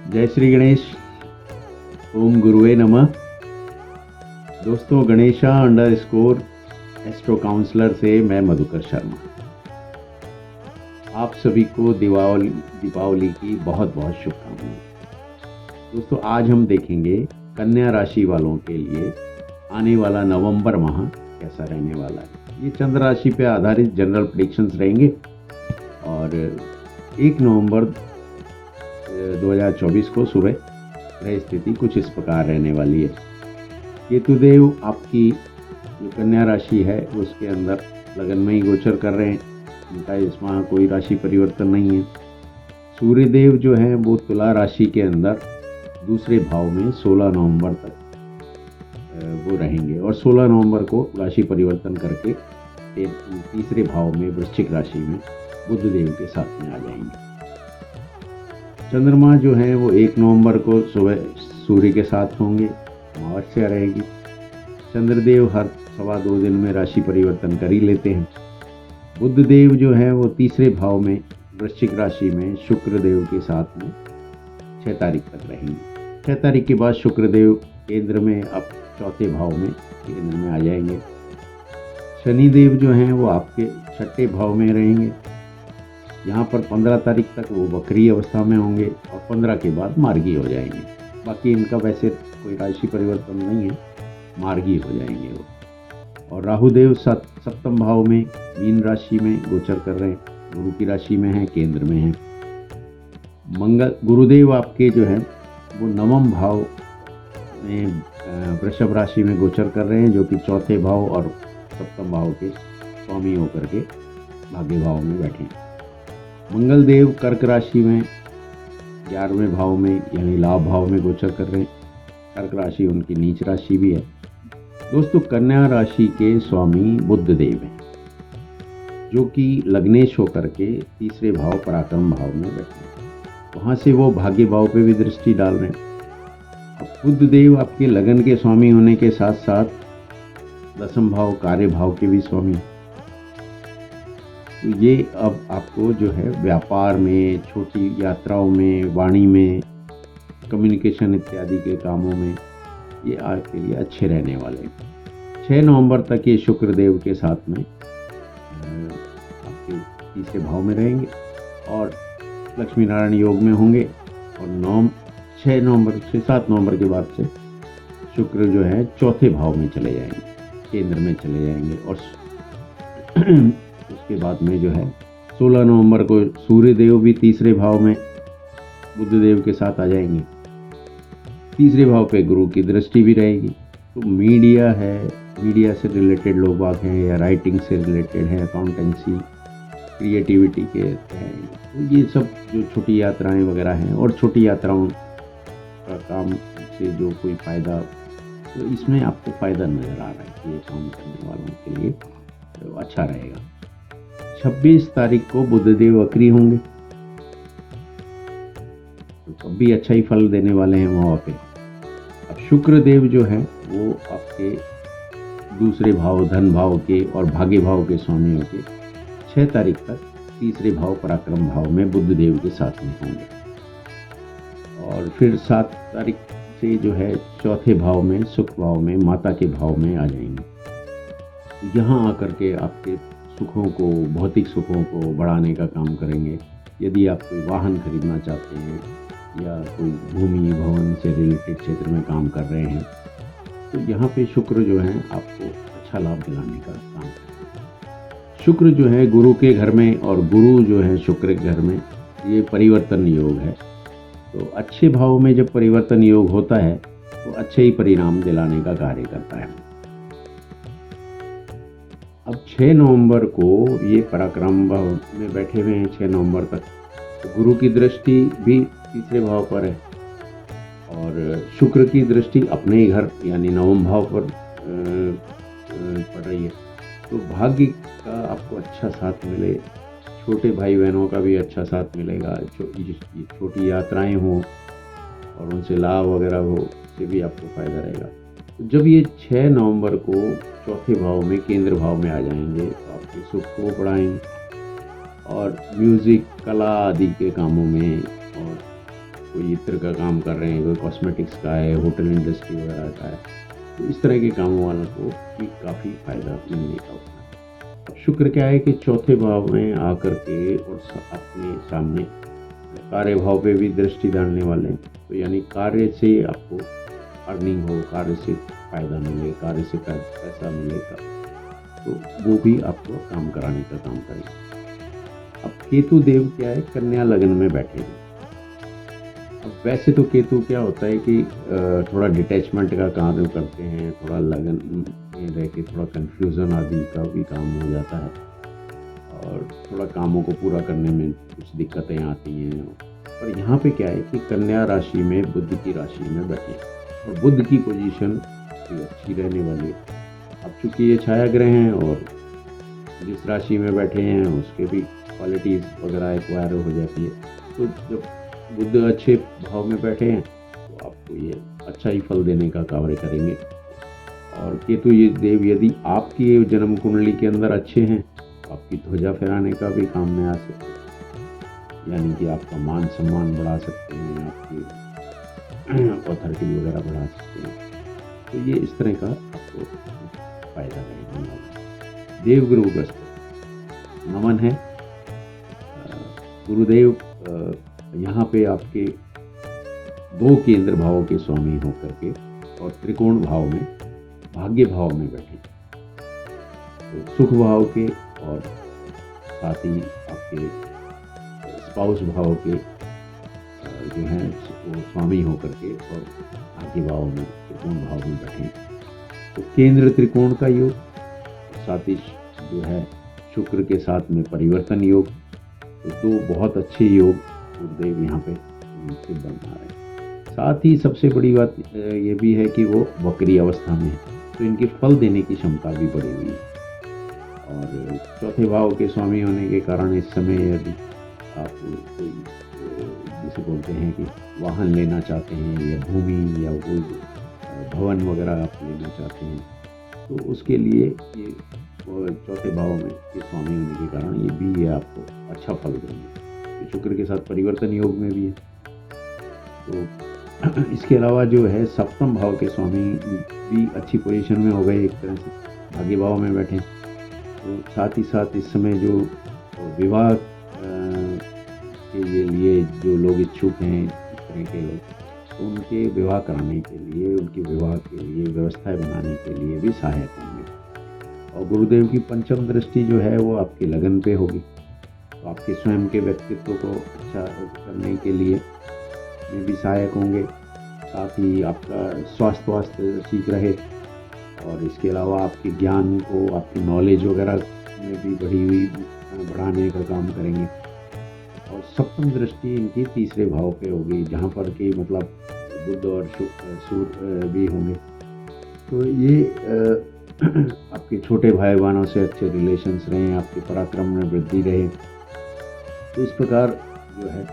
जय श्री गणेश। ओम गुरुवे नमः। दोस्तों, गणेशा _ एस्ट्रो काउंसलर से मैं मधुकर शर्मा। आप सभी को दीपावली की बहुत बहुत शुभकामनाएं। दोस्तों, आज हम देखेंगे कन्या राशि वालों के लिए आने वाला नवंबर माह कैसा रहने वाला है। ये चंद्र राशि पे आधारित जनरल प्रेडिक्शंस रहेंगे और 1 नवंबर 2024 को सुबह ग्रह स्थिति कुछ इस प्रकार रहने वाली है। केतुदेव आपकी जो कन्या राशि है उसके अंदर लगन में ही गोचर कर रहे हैं। उनका इस माह कोई राशि परिवर्तन नहीं है। सूर्यदेव जो है वो तुला राशि के अंदर दूसरे भाव में 16 नवंबर तक वो रहेंगे और 16 नवंबर को राशि परिवर्तन करके तीसरे भाव में वृश्चिक राशि में बुध देव के साथ में आ जाएंगे। चंद्रमा जो है वो 1 नवंबर को सुबह सूर्य के साथ होंगे, अमावस्या रहेगी। चंद्रदेव हर 2.25 दिन में राशि परिवर्तन कर ही लेते हैं। बुध देव जो है वो तीसरे भाव में वृश्चिक राशि में शुक्रदेव के साथ में 6 तारीख तक रहेंगे। 6 तारीख के बाद शुक्रदेव केंद्र में अब चौथे भाव में केंद्र में आ जाएंगे। शनिदेव जो हैं वो आपके 6ठे भाव में रहेंगे। यहाँ पर 15 तारीख तक वो वक्री अवस्था में होंगे और 15 के बाद मार्गी हो जाएंगे। बाकी इनका वैसे कोई राशि परिवर्तन नहीं है, मार्गी हो जाएंगे वो। और राहुदेव 7वें भाव में मीन राशि में गोचर कर रहे हैं, गुरु की राशि में है, केंद्र में है। गुरुदेव आपके जो है वो 9वें भाव में वृषभ राशि में गोचर कर रहे हैं, जो कि चौथे भाव और 7वें भाव के स्वामी होकर के भाग्य भाव में बैठे हैं। मंगल देव कर्क राशि में 11वें भाव में यानी लाभ भाव में गोचर कर रहे हैं। कर्क राशि उनकी नीच राशि भी है। दोस्तों, कन्या राशि के स्वामी बुध देव हैं, जो कि लग्नेश होकर के तीसरे भाव पराक्रम भाव में बैठे हैं। वहाँ से वो भाग्य भाव पे भी दृष्टि डाल रहे हैं। अब बुध देव आपके लगन के स्वामी होने के साथ साथ 10वें भाव कार्य भाव के भी स्वामी। तो ये अब आपको जो है व्यापार में, छोटी यात्राओं में, वाणी में, कम्युनिकेशन इत्यादि के कामों में ये आपके लिए अच्छे रहने वाले हैं। 6 नवंबर तक ये शुक्रदेव के साथ में आपके तीसरे भाव में रहेंगे और लक्ष्मी नारायण योग में होंगे। और 6 नवंबर से 7 नवंबर के बाद से शुक्र जो है चौथे भाव में चले जाएंगे, केंद्र में चले जाएंगे। और उसके बाद में जो है 16 नवंबर को सूर्यदेव भी तीसरे भाव में बुधदेव के साथ आ जाएंगे। तीसरे भाव पे गुरु की दृष्टि भी रहेगी। तो मीडिया है, मीडिया से रिलेटेड लोग बाग हैं या राइटिंग से रिलेटेड है, अकाउंटेंसी, क्रिएटिविटी के हैं, तो ये सब जो छोटी यात्राएं वगैरह हैं और छोटी यात्राओं का काम से जो कोई फ़ायदा, तो इसमें आपको फ़ायदा नज़र आ रहा है कि ये काम करने वालों के लिए तो अच्छा रहेगा। 26 तारीख को बुधदेव वक्री होंगे, तो तब भी अच्छा ही फल देने वाले हैं वहाँ पे। अब शुक्रदेव जो है वो आपके दूसरे भाव, धन भाव के और भाग्य भाव के स्वामी होके 6 तारीख तक तीसरे भाव पराक्रम भाव में बुधदेव के साथ में होंगे। और फिर 7 तारीख से जो है चौथे भाव में, सुख भाव में, माता के भाव में आ जाएंगे। यहाँ आकर के आपके सुखों को, भौतिक सुखों को बढ़ाने का काम करेंगे। यदि आप कोई वाहन खरीदना चाहते हैं या कोई भूमि भवन से रिलेटेड क्षेत्र में काम कर रहे हैं, तो यहाँ पे शुक्र जो है आपको अच्छा लाभ दिलाने का काम करेंगे। शुक्र जो है गुरु के घर में और गुरु जो है शुक्र के घर में, ये परिवर्तन योग है। तो अच्छे भाव में जब परिवर्तन योग होता है तो अच्छे ही परिणाम दिलाने का कार्य करता है। अब 6 नवंबर को ये पराक्रम भाव में बैठे हुए हैं 6 नवंबर तक। तो गुरु की दृष्टि भी तीसरे भाव पर है और शुक्र की दृष्टि अपने ही घर यानी 9वें भाव पर पड़ रही है। तो भाग्य का आपको अच्छा साथ मिले, छोटे भाई बहनों का भी अच्छा साथ मिलेगा, छोटी यात्राएं हों और उनसे लाभ वगैरह हो, उससे भी आपको फ़ायदा रहेगा। तो जब ये 6 नवंबर को चौथे भाव में, केंद्र भाव में आ जाएंगे, तो आपके सुख को बढ़ाएंगे और म्यूज़िक, कला आदि के कामों में और कोई इत्र का काम कर रहे हैं, कोई कॉस्मेटिक्स का है, होटल इंडस्ट्री वगैरह का है, तो इस तरह के कामों वालों को भी काफ़ी फायदा मिलने का होता है। अब शुक्र क्या है कि चौथे भाव में आकर के और अपने सामने कार्य भाव पे भी दृष्टि डालने वाले हैं, तो यानी कार्य से आपको अर्निंग हो, कार्य से फायदा मिले, कार्य से पैसा मिलेगा, तो वो भी आपको काम कराने का काम करेगा। अब केतु देव क्या है, कन्या लगन में बैठे हैं। अब वैसे तो केतु क्या होता है कि थोड़ा डिटैचमेंट का कार्य करते हैं, थोड़ा लगन में रह के थोड़ा कन्फ्यूज़न आदि का भी काम हो जाता है, और थोड़ा कामों को पूरा करने में कुछ दिक्कतें आती हैं। पर यहाँ पे क्या है कि कन्या राशि में बुध की राशि में बैठे हैं, और बुध की पोजीशन भी अच्छी रहने वाली है। अब चूँकि ये छाया ग्रह हैं और जिस राशि में बैठे हैं उसके भी क्वालिटीज़ वगैरह एक्वायर हो जाती है, तो जब बुध अच्छे भाव में बैठे हैं तो आपको ये अच्छा ही फल देने का कार्य करेंगे। और केतु ये देव यदि आपकी जन्म कुंडली के अंदर अच्छे हैं तो आपकी ध्वजा फहराने का भी काम में आ सकते हैं, यानी कि आपका मान सम्मान बढ़ा सकते हैं, आपकी अथॉरिटी वगैरह बढ़ा सकते हैं। तो ये इस तरह का आपको फायदा रहेगा। देवगुरु बृहस्पति नमन है। गुरुदेव यहाँ पे आपके 2 केंद्र भावों के स्वामी होकर के और त्रिकोण भाव में, भाग्य भाव में बैठे, तो सुख भाव के और साथ ही आपके स्पाउस भाव के जो हैं वो स्वामी होकर के और भाग्य भाव में, त्रिकोण भाव में बैठे। तो केंद्र त्रिकोण का योग, साथ ही जो है शुक्र के साथ में परिवर्तन योग, तो 2 बहुत अच्छे योग गुरुदेव यहाँ पे से बना रहे हैं। साथ ही सबसे बड़ी बात ये भी है कि वो वक्री अवस्था में है, तो इनके फल देने की क्षमता भी बढ़ी हुई है। और चौथे भाव के स्वामी होने के कारण इस समय यदि आप कोई जिसे बोलते हैं कि वाहन लेना चाहते हैं या भूमि या कोई भवन वगैरह आप लेना चाहते हैं, तो उसके लिए ये चौथे भाव में ये स्वामी होने के कारण ये भी ये आपको अच्छा फल देंगे। ये शुक्र के साथ परिवर्तन योग में भी है। तो इसके अलावा जो है सप्तम भाव के स्वामी भी अच्छी पोजीशन में हो गए, एक तरह से भाग्य भाव में बैठे। तो साथ ही साथ इस समय जो विवाह के लिए जो लोग इच्छुक हैं, इस तरह के लोग, तो उनके विवाह कराने के लिए, उनके विवाह के लिए व्यवस्थाएं बनाने के लिए भी सहायक होंगे। और गुरुदेव की पंचम दृष्टि जो है वो आपकी लगन पे होगी, तो आपके स्वयं के व्यक्तित्व को अच्छा करने के लिए में भी सहायक होंगे। साथ ही आपका स्वास्थ्य ठीक रहे, और इसके अलावा आपके ज्ञान को, आपकी नॉलेज वगैरह में भी बढ़ाने का काम करेंगे। और सप्तम दृष्टि इनकी तीसरे भाव पे होगी, जहाँ पर कि मतलब बुध और सूर्य भी होंगे। तो ये आपके छोटे भाई बहनों से अच्छे रिलेशंस रहें, आपके पराक्रम में वृद्धि रहे, तो इस प्रकार जो है।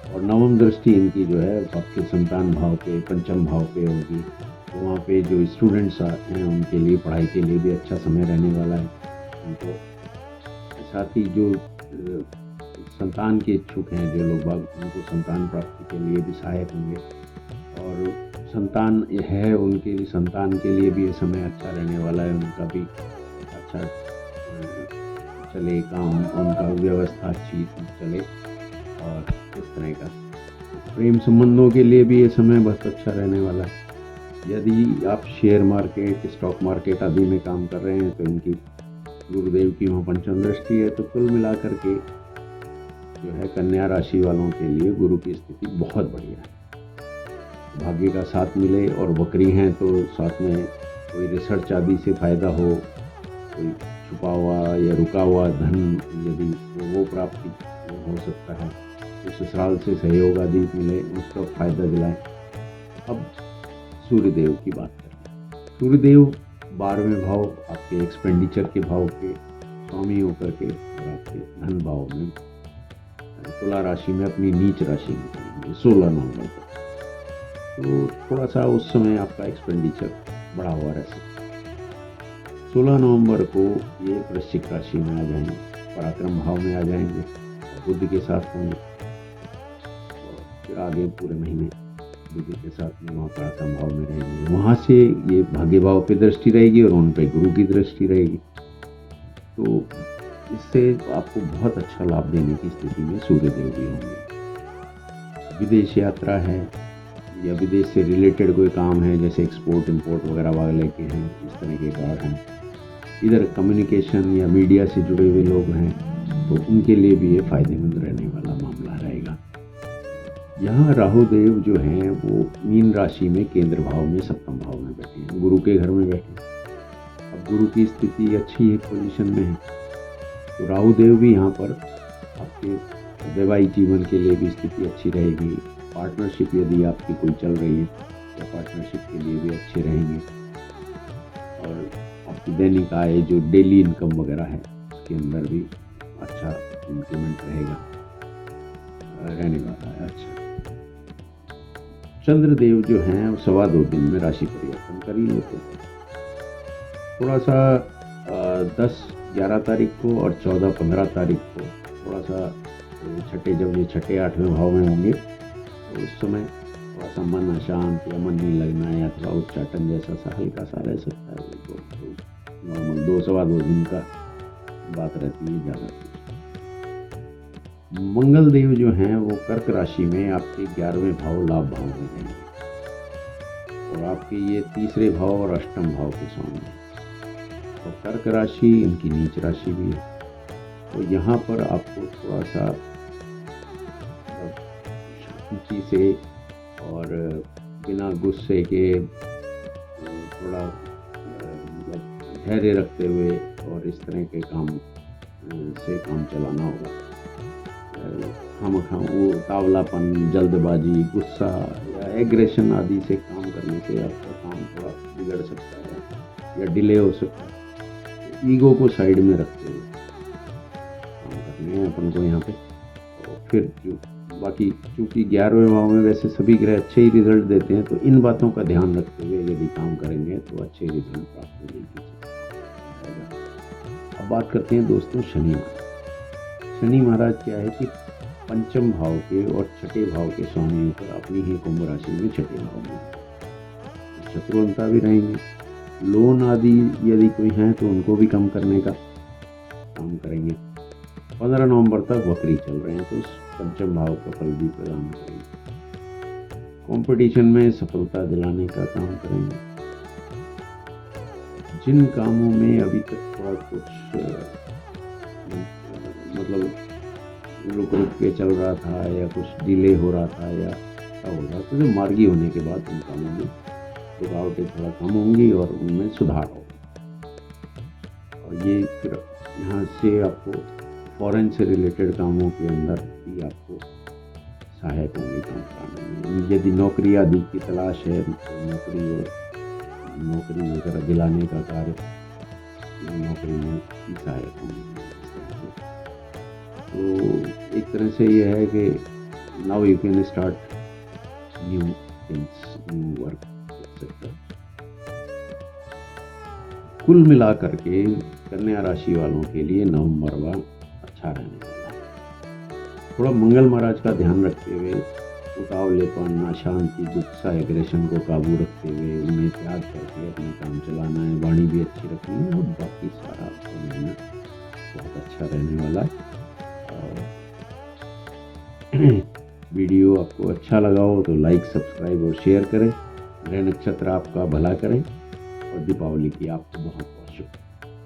और नवम दृष्टि इनकी जो है आपके संतान भाव पे, पंचम भाव पे होगी, तो वहाँ पे जो स्टूडेंट्स हैं उनके लिए पढ़ाई के लिए भी अच्छा समय रहने वाला है उनको। साथ ही जो संतान के इच्छुक हैं जो लोग बाग, उनको संतान प्राप्ति के लिए भी सहायक होंगे। और संतान है उनके लिए, संतान के लिए भी ये समय अच्छा रहने वाला है, उनका भी अच्छा चले काम, उनका व्यवस्था अच्छी चले। और इस तरह का प्रेम संबंधों के लिए भी ये समय बहुत अच्छा रहने वाला है। यदि आप शेयर मार्केट, स्टॉक मार्केट आदि में काम कर रहे हैं तो इनकी गुरुदेव की वहाँ पंचम दृष्टि है। तो कुल मिलाकर के जो है कन्या राशि वालों के लिए गुरु की स्थिति बहुत बढ़िया है। भाग्य का साथ मिले और वक्री हैं तो साथ में कोई रिसर्च आदि से फ़ायदा हो, कोई छुपा हुआ या रुका हुआ धन यदि वो प्राप्ति हो सकता है, तो ससुराल से सहयोग आदि मिले, उसका फ़ायदा दिलाएं। अब सूर्यदेव की बात करें। सूर्यदेव 12वें भाव आपके एक्सपेंडिचर के भाव के स्वामी होकर के और आपके धन भाव में तुला राशि में अपनी नीच राशि में करेंगे 16 नवंबर तक। तो थोड़ा सा उस समय आपका एक्सपेंडिचर बढ़ा हुआ रह सकता है। 16 नवंबर को ये वृश्चिक राशि में आ जाएंगे, पराक्रम भाव में आ जाएंगे, बुध के साथ होंगे। फिर आगे पूरे महीने बुध के साथ में वहाँ पर आत्म भाव में रहेंगे। वहाँ से ये भाग्य भाव पे दृष्टि रहेगी और उन पे गुरु की दृष्टि रहेगी। तो इससे आपको बहुत अच्छा लाभ देने की स्थिति में सूर्यदेव भी होंगे। विदेश यात्रा है या विदेश से रिलेटेड कोई काम है, जैसे एक्सपोर्ट इंपोर्ट वगैरह वाले के हैं, इस तरह के कार्ड हैं। इधर कम्युनिकेशन या मीडिया से जुड़े हुए लोग हैं तो उनके लिए भी ये फायदेमंद रहने वाला मामला रहेगा। यहाँ राहु देव जो हैं वो मीन राशि में केंद्र भाव में सप्तम भाव में बैठे हैं, गुरु के घर में बैठे हैं। अब गुरु की स्थिति अच्छी है, पोजीशन में है, तो राहु देव भी यहाँ पर आपके वैवाहिक जीवन के लिए भी स्थिति अच्छी रहेगी। पार्टनरशिप यदि आपकी कोई चल रही है तो पार्टनरशिप के लिए भी अच्छे रहेंगे। और आपकी दैनिक आय जो डेली इनकम वगैरह है उसके अंदर भी अच्छा इंक्रीमेंट रहने वाला है। अच्छा, चंद्रदेव जो हैं वो 2.25 दिन में राशि परिवर्तन कर ही लेते हैं। थोड़ा सा 10-11 तारीख को और 14-15 तारीख को थोड़ा सा जब ये छठे 8वें भाव में होंगे तो उस समय थोड़ा सा मन अशांत या मन नहीं लगना या थोड़ा उच्चाटन जैसा सा हल्का सा रह सकता है। तो नॉर्मल 2-2.25 दिन का बात रहती है ज़्यादा। मंगल देव जो हैं वो कर्क राशि में आपके 11वें भाव लाभ भाव में रहेंगे और आपके ये तीसरे भाव और अष्टम भाव के स्वामी हैं। तो कर्क राशि इनकी नीच राशि भी है, तो यहाँ पर आपको थोड़ा सा शांति से और बिना गुस्से के थोड़ा मतलब धैर्य रखते हुए और इस तरह के काम से काम चलाना होगा। हम वो तावलापन, जल्दबाजी, गुस्सा या एग्रेशन आदि से काम करने से आपका काम थोड़ा बिगड़ सकता है या डिले हो सकता है। ईगो को साइड में रखते हुए काम करने हैं अपन को यहाँ पे। और फिर जो बाकी चूँकि 11वें भाव में वैसे सभी ग्रह अच्छे ही रिजल्ट देते हैं, तो इन बातों का ध्यान रखते हुए यदि काम करेंगे तो अच्छे रिजल्ट प्राप्त होंगे। अब बात करते हैं दोस्तों शनि महाराज। शनि महाराज क्या है कि पंचम भाव के और छठे भाव के स्वामियों पर अपनी ही कुंभ राशि में छठे भाव में शत्रुअंता भी रहेंगे। लोन आदि यदि कोई हैं तो उनको भी कम करने का काम करेंगे। 15 नवंबर तक वक्री चल रहे हैं तो उस पंचम भाव का फल भी प्रदान करेंगे। कंपटीशन में सफलता दिलाने का काम करेंगे। जिन कामों में अभी तक थोड़ा कुछ मतलब रुक के चल रहा था या कुछ डिले हो रहा था या क्या हो रहा था, तो मार्गी होने के बाद उन कामों में रुकावटें थोड़ा कम होंगी और उनमें सुधार होगा। और ये फिर यहाँ से आपको फॉरेन से रिलेटेड कामों के अंदर भी आपको सहायक होंगे काम कराने में। यदि नौकरी आदि की तलाश है तो नौकरी वगैरह दिलाने का कार्य नौकरी में भी सहायक होंगे। तो एक तरह से ये है कि now you can start new things, new work etcetera. कुल मिला करके कन्या राशि वालों के लिए नवंबर अच्छा रहने वाला है। थोड़ा मंगल महाराज का ध्यान रखते हुए उतावलेपन, अशांति, गुस्सा, एग्रेशन को काबू रखते हुए उन्हें त्याग करके अपना काम चलाना है। वाणी भी अच्छी रखनी है और बाकी सारा आपका महीना बहुत अच्छा रहने वाला है। वीडियो आपको अच्छा लगा हो तो लाइक, सब्सक्राइब और शेयर करें। ग्रह नक्षत्र आपका भला करें और दीपावली की आपको बहुत बहुत शुभकामनाएं।